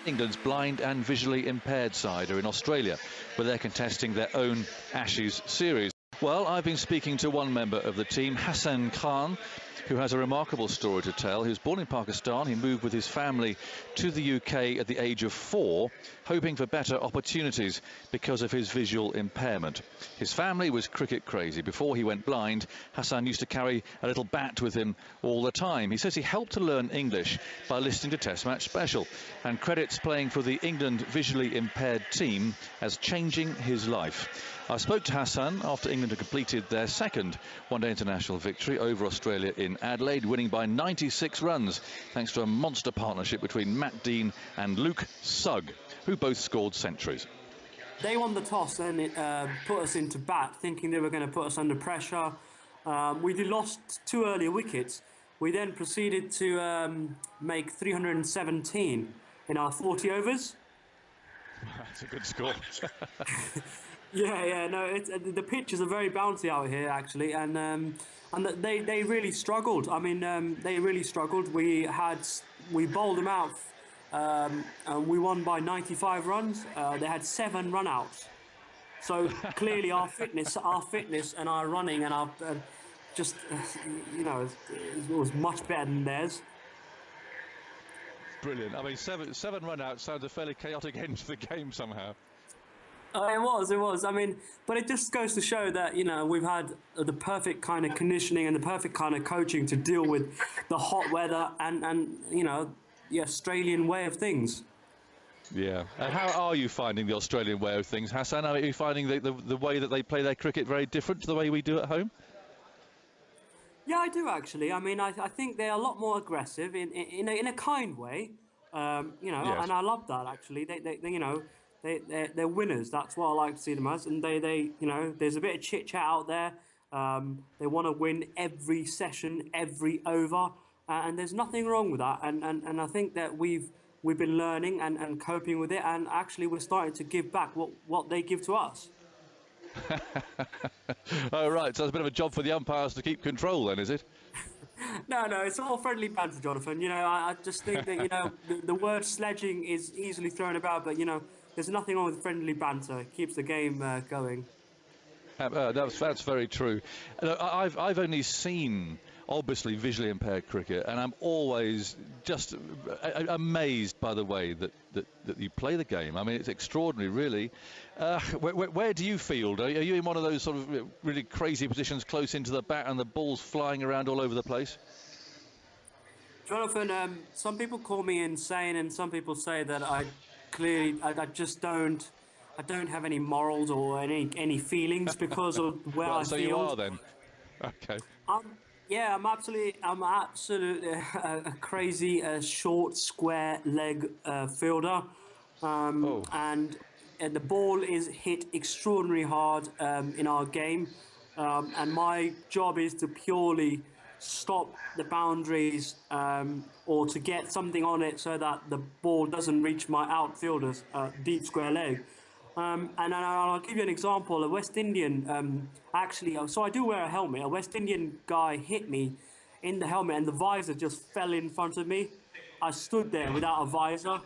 England's blind and visually impaired side are in Australia, where they're contesting their own Ashes series. Well, I've been speaking to one member of the team, Hassan Khan, who has a remarkable story to tell. He was born in Pakistan. He moved with his family to the UK at the age of 4, hoping for better opportunities because of his visual impairment. His family was cricket crazy. Before he went blind, Hassan used to carry a little bat with him all the time. He says he helped to learn English by listening to Test Match Special, and credits playing for the England visually impaired team as changing his life. I spoke to Hassan after England had completed their second one-day international victory over Australia in Adelaide, winning by 96 runs, thanks to a monster partnership between Matt Dean and Luke Sugg, who both scored centuries. They won the toss and it put us into bat, thinking they were going to put us under pressure. We lost 2 early wickets. We then proceeded to make 317 in our 40 overs. That's a good score. The pitches are very bouncy out here actually, and they really struggled. I mean, they really struggled. We bowled them out, and we won by 95 runs. They had 7 run-outs. So clearly, our fitness, and our running, and our it was much better than theirs. Brilliant. I mean, seven run-outs sounds a fairly chaotic end to the game somehow. It was. I mean, but it just goes to show that, we've had the perfect kind of conditioning and the perfect kind of coaching to deal with the hot weather and the Australian way of things. Yeah. And how are you finding the Australian way of things, Hassan? Are you finding the way that they play their cricket very different to the way we do at home? Yeah, I do actually. I mean, I think they're a lot more aggressive in a kind way. Yes. And I love that actually. They're winners. That's what I like to see them as. And there's a bit of chit chat out there. They want to win every session, every over, and there's nothing wrong with that. And I think that we've been learning and coping with it. And actually, we're starting to give back what they give to us. Oh, right. So it's a bit of a job for the umpires to keep control, then, is it? No, it's all friendly banter, Jonathan. I just think that the word sledging is easily thrown about, but there's nothing wrong with friendly banter. It keeps the game going. That's very true. I've only seen, obviously, visually impaired cricket, and I'm always just amazed by the way that you play the game. I mean, it's extraordinary, really. Where do you field? Are you in one of those sort of really crazy positions close into the bat and the ball's flying around all over the place? Jonathan, some people call me insane, and some people say that I just don't. I don't have any morals or any feelings because of where I so feel. You are then. Okay. I'm absolutely a crazy short square leg fielder, and the ball is hit extraordinarily hard in our game, and my job is to purely stop the boundaries or to get something on it so that the ball doesn't reach my outfielder's deep square leg. And I'll give you an example. A West Indian, so I do wear a helmet. A West Indian guy hit me in the helmet and the visor just fell in front of me. I stood there without a visor.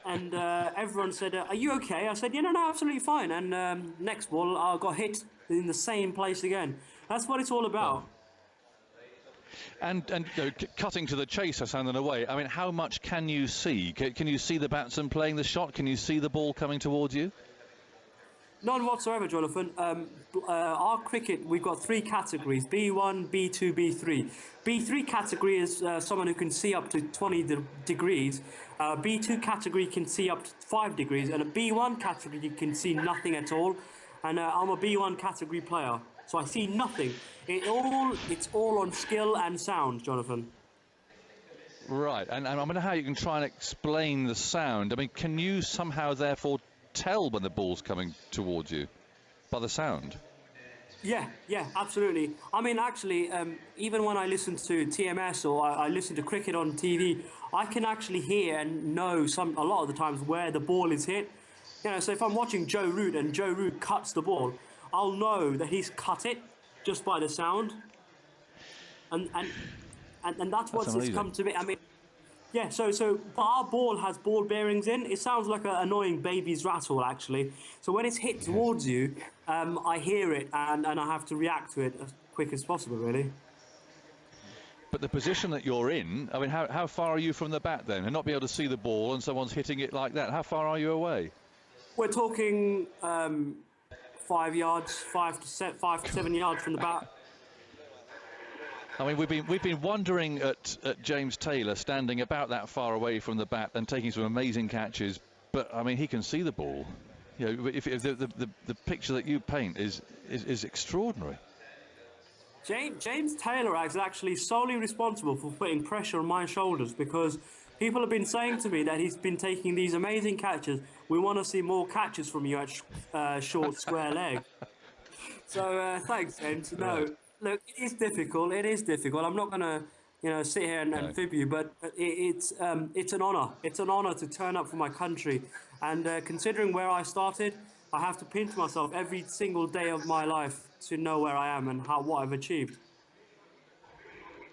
And everyone said, are you okay? I said, yeah, no, absolutely fine. And next ball, I got hit in the same place again. That's what it's all about. Oh. And cutting to the chase, Hassan, in a way, I mean, how much can you see? Can you see the batsman playing the shot? Can you see the ball coming towards you? None whatsoever, Jonathan. Our cricket, we've got 3 categories, B1, B2, B3. B3 category is someone who can see up to 20 degrees. B2 category can see up to 5 degrees. And a B1 category, you can see nothing at all. And I'm a B1 category player, so I see nothing. It's all on skill and sound, Jonathan. Right, and I wonder how you can try and explain the sound. I mean, can you somehow therefore tell when the ball's coming towards you by the sound? Yeah, absolutely. I mean, actually, even when I listen to TMS or I listen to cricket on TV, I can actually hear and know a lot of the times where the ball is hit. So if I'm watching Joe Root and Joe Root cuts the ball, I'll know that he's cut it just by the sound. And that's what's come to me. I mean, Yeah, but our ball has ball bearings in. It sounds like an annoying baby's rattle, actually. So when it's hit Yes. towards you, I hear it and I have to react to it as quick as possible, really. But the position that you're in, I mean, how far are you from the bat then? And not be able to see the ball and someone's hitting it like that. How far are you away? We're talking 5 yards, 5 to 7 yards from the bat. I mean, we've been wondering at James Taylor standing about that far away from the bat and taking some amazing catches. But I mean, he can see the ball. You know, if the picture that you paint is extraordinary. James Taylor is actually solely responsible for putting pressure on my shoulders because people have been saying to me that he's been taking these amazing catches. We want to see more catches from you at short square leg. So thanks, James. Right. No, look, it is difficult. It is difficult. I'm not going to, sit here and No. fib you, but it's an honor. It's an honor to turn up for my country, and considering where I started, I have to pinch myself every single day of my life to know where I am and what I've achieved.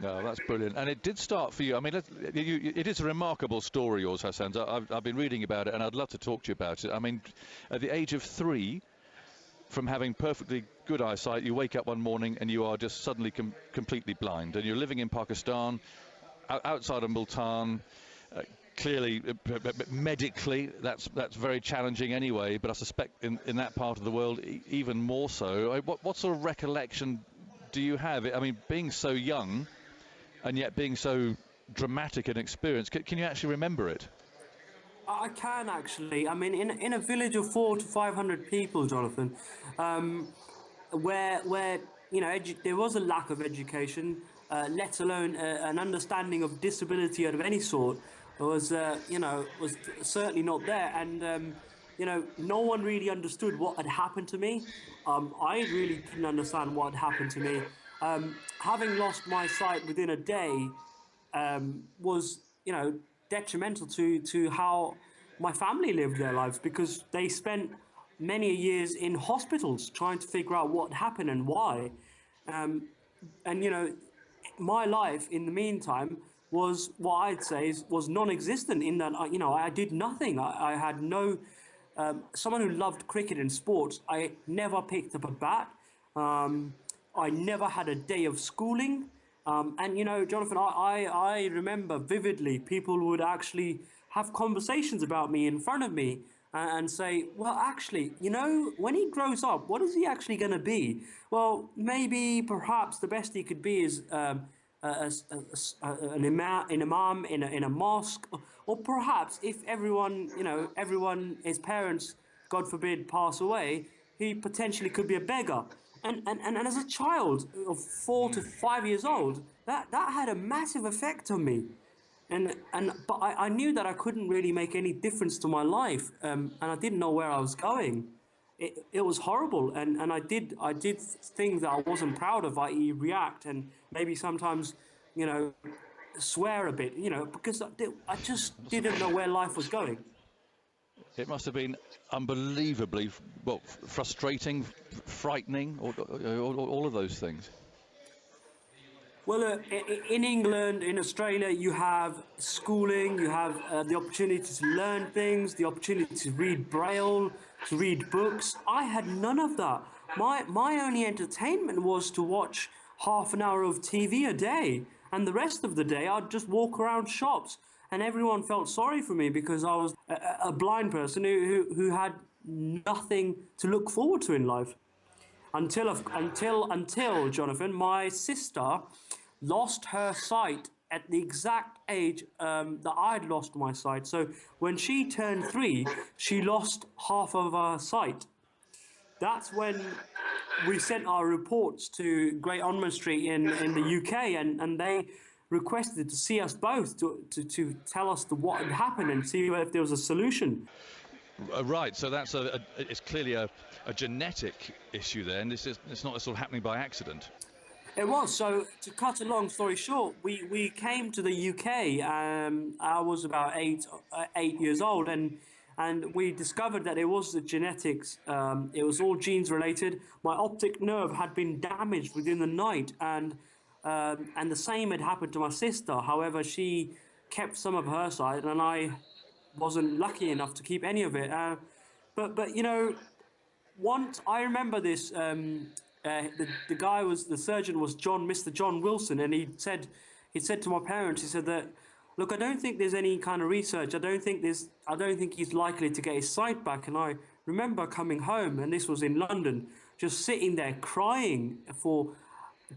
No, that's brilliant. And it did start for you. I mean, it is a remarkable story, yours, Hassan. I've been reading about it, and I'd love to talk to you about it. I mean, at the age of 3, from having perfectly good eyesight, you wake up one morning and you are just suddenly completely blind. And you're living in Pakistan, outside of Multan. Clearly, medically, that's very challenging anyway. But I suspect in that part of the world, even more so. What sort of recollection do you have? I mean, being so young and yet being so dramatic and experienced, can you actually remember it? I can actually. I mean, in a village of 400 to 500 people, Jonathan, where there was a lack of education, let alone an understanding of disability of any sort, was certainly not there, and no one really understood what had happened to me. I really didn't understand what had happened to me. Having lost my sight within a day was detrimental to how my family lived their lives because they spent many years in hospitals trying to figure out what happened and why. And my life in the meantime was what I'd say was non-existent in that I did nothing. I had no someone who loved cricket and sports. I never picked up a bat. I never had a day of schooling. And Jonathan, I remember vividly people would actually have conversations about me in front of me and say, well, actually, when he grows up, what is he actually going to be? Well, maybe perhaps the best he could be is an imam in a mosque, or perhaps if everyone, his parents, God forbid, pass away, he potentially could be a beggar. And as a child of 4 to 5 years old, that had a massive effect on me. But I knew that I couldn't really make any difference to my life, and I didn't know where I was going. It was horrible, and I did things that I wasn't proud of, i.e., react and maybe sometimes, swear a bit, because I just didn't know where life was going. It must have been unbelievably frustrating, frightening, all of those things. Well, in England, in Australia, you have schooling, you have the opportunity to learn things, the opportunity to read Braille, to read books. I had none of that. My only entertainment was to watch half an hour of TV a day, and the rest of the day I'd just walk around shops, and everyone felt sorry for me because I was a blind person who had nothing to look forward to in life. Until Jonathan, my sister lost her sight at the exact age that I'd lost my sight. So when she turned 3, she lost half of her sight. That's when we sent our reports to Great Ormond Street in the UK, and they requested to see us both to tell us what had happened and see if there was a solution. Right, so it's clearly a genetic issue there, and it's not sort of happening by accident. It was. So to cut a long story short, we came to the UK. I was about 8 years old, and we discovered that it was the genetics. It was all genes related. My optic nerve had been damaged within the night, and the same had happened to my sister. However, she kept some of her side, and I wasn't lucky enough to keep any of it. But you know, once I remember this, the guy was the surgeon was Mr. John Wilson, and he said to my parents, he said that, look, I don't think there's any kind of research. I don't think he's likely to get his sight back. And I remember coming home, and this was in London, just sitting there crying for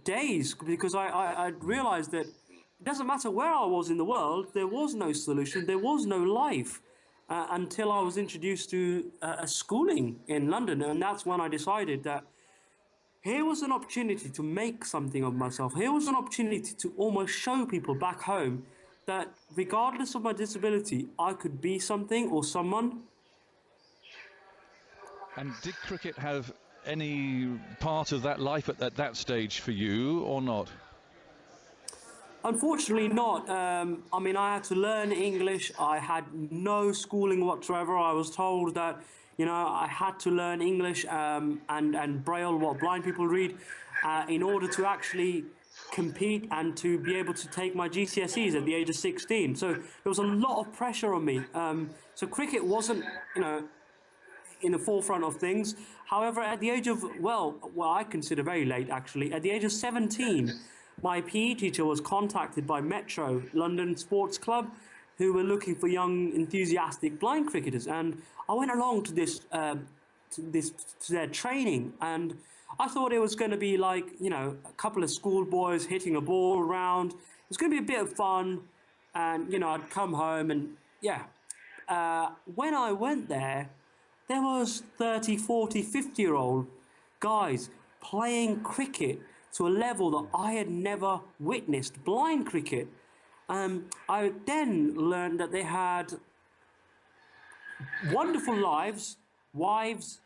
days because I realized that it doesn't matter where I was in the world, there was no solution, there was no life. Until I was introduced to a schooling in London. And that's when I decided that here was an opportunity to make something of myself. Here was an opportunity to almost show people back home that regardless of my disability, I could be something or someone. And did cricket have any part of that life at that stage for you or not? Unfortunately not. I mean, I had to learn English. I had no schooling whatsoever. I was told that, you know, I had to learn English and Braille, what blind people read, in order to actually compete and to be able to take my GCSEs at the age of 16. So there was a lot of pressure on me. So cricket wasn't, you know, in the forefront of things. However, at the age of, well, I consider very late actually, at the age of 17, my PE teacher was contacted by Metro, London Sports Club, who were looking for young, enthusiastic blind cricketers. And I went along to their training, and I thought it was going to be like, you know, a couple of schoolboys hitting a ball around. It was going to be a bit of fun, and, you know, I'd come home and, yeah. When I went there, there was 30, 40, 50-year-old guys playing cricket to a level that I had never witnessed, blind cricket. I then learned that they had wonderful lives, wives,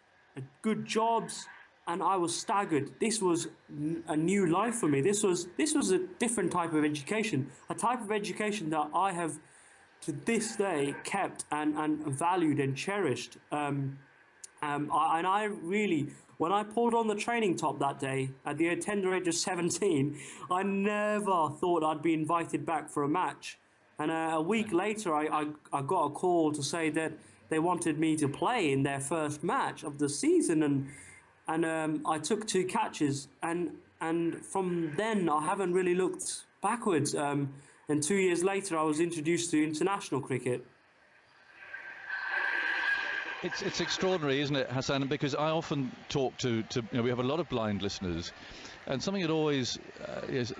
good jobs, and I was staggered. This was a new life for me. This was a different type of education, a type of education that I have to this day kept and valued and cherished. I really, when I pulled on the training top that day at the tender age of 17, I never thought I'd be invited back for a match. And a week later, I got a call to say that they wanted me to play in their first match of the season, and I took 2 catches, and from then I haven't really looked backwards. And 2 years later, I was introduced to international cricket. It's extraordinary, isn't it, Hassan? Because I often talk to you know, we have a lot of blind listeners, and something that always is,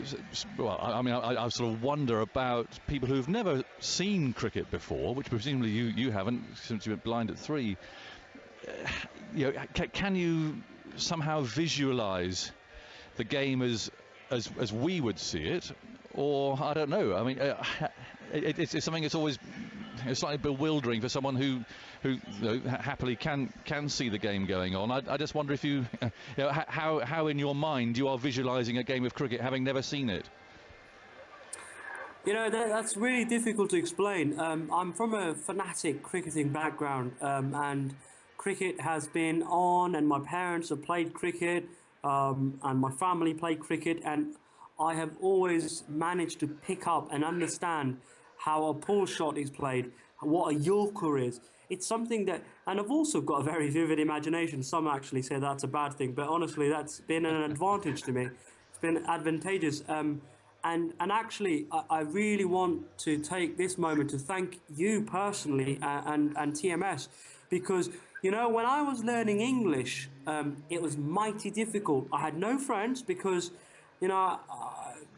well, I mean, I sort of wonder about people who've never seen cricket before, which presumably you haven't, since you went blind at 3. You know, can you somehow visualise the game as we would see it, or I don't know. I mean, it's something that's always slightly bewildering for someone who you know, happily can see the game going on. I just wonder if you know, how in your mind you are visualising a game of cricket having never seen it. You know, that's really difficult to explain. I'm from a fanatic cricketing background, and cricket has been on, and my parents have played cricket, and my family played cricket, and I have always managed to pick up and understand how a pull shot is played, what a Yorker is. It's something that, and I've also got a very vivid imagination. Some actually say that's a bad thing, but honestly, that's been an advantage to me. It's been advantageous. And actually, I really want to take this moment to thank you personally and TMS, because, you know, when I was learning English, it was mighty difficult. I had no friends because, you know,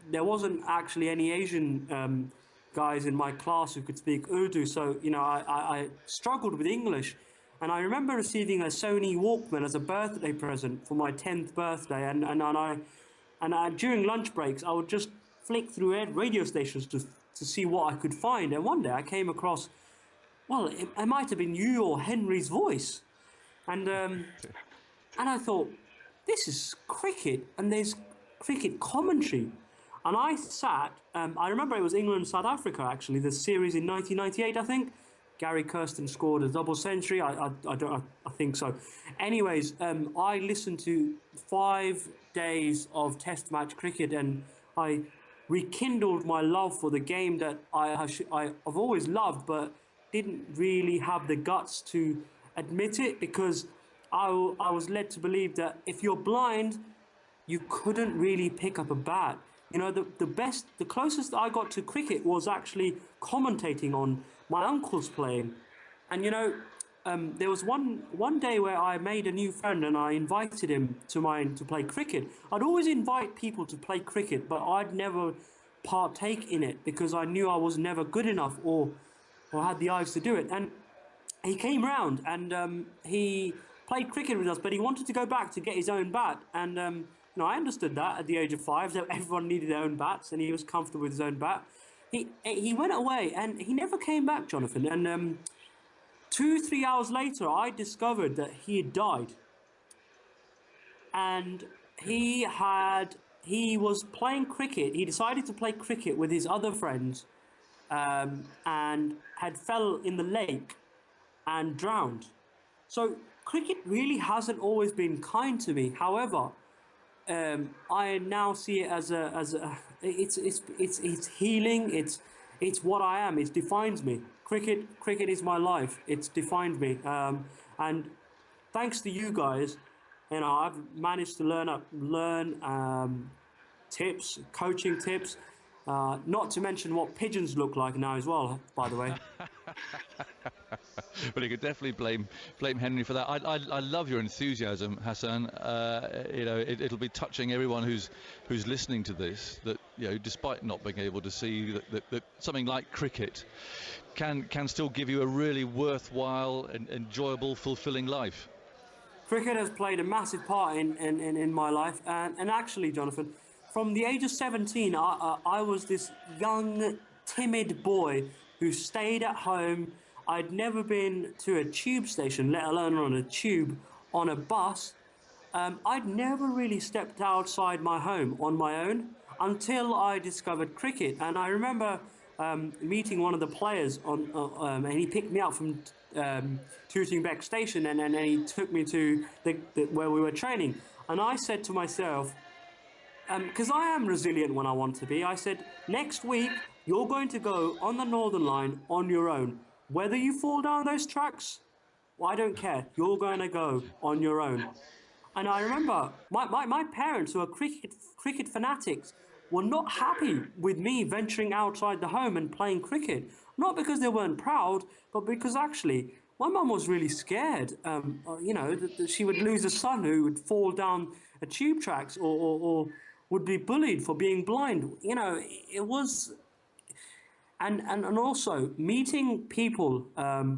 there wasn't actually any Asian guys in my class who could speak Urdu. So, you know, I struggled with English. And I remember receiving a Sony Walkman as a birthday present for my 10th birthday. And during lunch breaks, I would just flick through radio stations to see what I could find. And one day I came across, well, it might have been you or Henry's voice. And I thought, this is cricket, and there's cricket commentary. And I sat, I remember it was England-South Africa, actually, the series in 1998, I think. Gary Kirsten scored a double century. I think so. Anyways, I listened to 5 days of Test match cricket, and I rekindled my love for the game that I've always loved, but didn't really have the guts to admit it, because I was led to believe that if you're blind, you couldn't really pick up a bat. You know, the closest I got to cricket was actually commentating on my uncle's playing. And you know, there was one day where I made a new friend and I invited him to mine to play cricket. I'd always invite people to play cricket, but I'd never partake in it because I knew I was never good enough or had the eyes to do it. And he came round and he played cricket with us, but he wanted to go back to get his own bat. And you know, I understood that at the age of 5, that everyone needed their own bats, and he was comfortable with his own bat. He went away and he never came back, Jonathan. And 2-3 hours later, I discovered that he had died. And he was playing cricket. He decided to play cricket with his other friends, and had fell in the lake and drowned. So cricket really hasn't always been kind to me. However, I now see it as it's healing. It's what I am. It defines me. Cricket is my life. It's defined me. And thanks to you guys, you know, I've managed to learn tips, coaching tips. Not to mention what pigeons look like now as well, by the way. Well, you could definitely blame Henry for that. I love your enthusiasm, Hassan. You know, it'll be touching everyone who's listening to this, that, you know, despite not being able to see, that something like cricket can still give you a really worthwhile and enjoyable, fulfilling life. Cricket has played a massive part in my life, and actually, Jonathan, from the age of 17, I was this young, timid boy who stayed at home. I'd never been to a tube station, let alone on a tube, on a bus. I'd never really stepped outside my home on my own until I discovered cricket. And I remember meeting one of the players and he picked me up from Tooting Beck Station, and he took me to where we were training. And I said to myself, because I am resilient when I want to be, I said, next week, you're going to go on the Northern Line on your own. Whether you fall down those tracks, well, I don't care. You're going to go on your own. And I remember my parents, who are cricket fanatics, were not happy with me venturing outside the home and playing cricket. Not because they weren't proud, but because actually my mum was really scared. You know, that she would lose a son who would fall down a tube tracks or would be bullied for being blind. You know, it was... And also meeting people,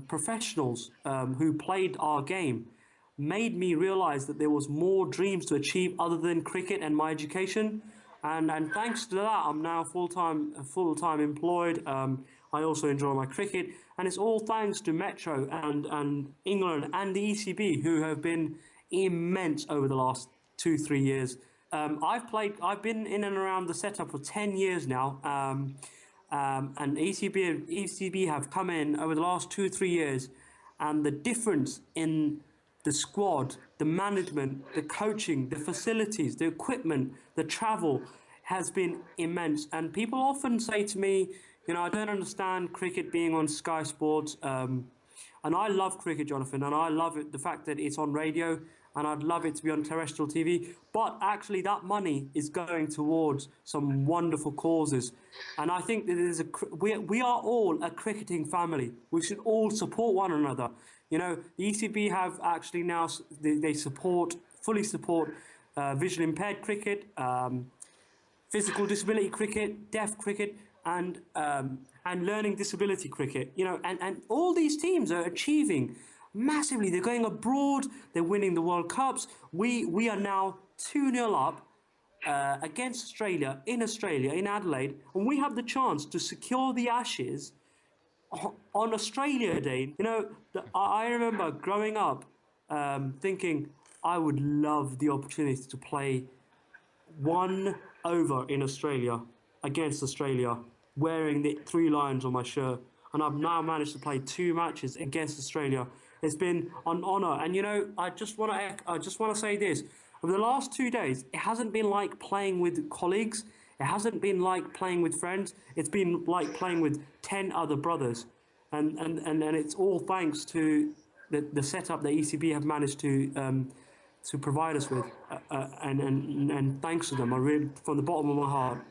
professionals who played our game, made me realize that there was more dreams to achieve other than cricket and my education. And thanks to that, I'm now full-time employed. I also enjoy my cricket, and it's all thanks to Metro and England and the ECB, who have been immense over the last 2-3 years. I've been in and around the setup for 10 years now. And ECB have come in over the last 2-3 years, and the difference in the squad, the management, the coaching, the facilities, the equipment, the travel has been immense. And people often say to me, you know, I don't understand cricket being on Sky Sports. And I love cricket, Jonathan, and I love it, the fact that it's on radio, and I'd love it to be on terrestrial TV. But actually, that money is going towards some wonderful causes. And I think that we are all a cricketing family. We should all support one another. You know, the ECB have actually now, they fully support visually impaired cricket, physical disability cricket, deaf cricket, and learning disability cricket. You know, and all these teams are achieving massively. They're going abroad. They're winning the World Cups. We are now 2-0 up against Australia in Adelaide, and we have the chance to secure the Ashes on Australia Day. You know, I remember growing up thinking I would love the opportunity to play one over in Australia against Australia, wearing the 3 lions on my shirt, and I've now managed to play 2 matches against Australia. It's been an honour, and you know, I just want to say this: over the last 2 days, it hasn't been like playing with colleagues. It hasn't been like playing with friends. It's been like playing with 10 other brothers. And it's all thanks to the setup that ECB have managed to provide us with. And thanks to them, I really, from the bottom of my heart.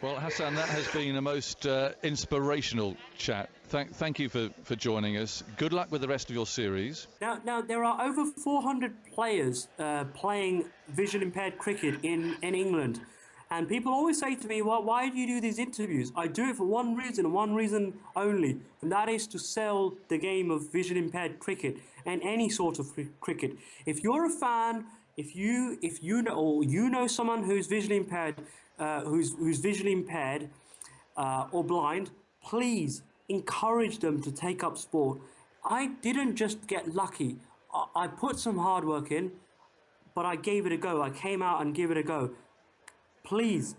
Well, Hassan, that has been a most inspirational chat. Thank you for joining us. Good luck with the rest of your series. Now there are over 400 players playing vision impaired cricket in England. And people always say to me, well, why do you do these interviews? I do it for one reason and one reason only, and that is to sell the game of vision impaired cricket and any sort of cricket. If you're a fan, if you know, or you know someone who's visually impaired, who's visually impaired or blind, please encourage them to take up sport. I didn't just get lucky. I put some hard work in, but I gave it a go. I came out and gave it a go. Please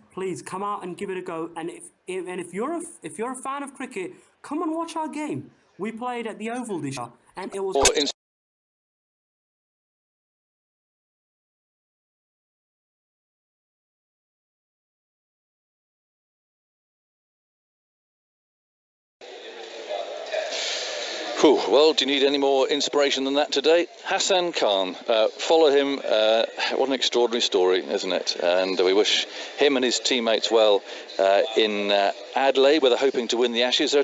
come out and give it a go. And if you're a fan of cricket, come and watch our game. We played at the Oval this year, and it was. Well, do you need any more inspiration than that today? Hassan Khan, follow him. What an extraordinary story, isn't it? And we wish him and his teammates well in Adelaide, where they're hoping to win the Ashes.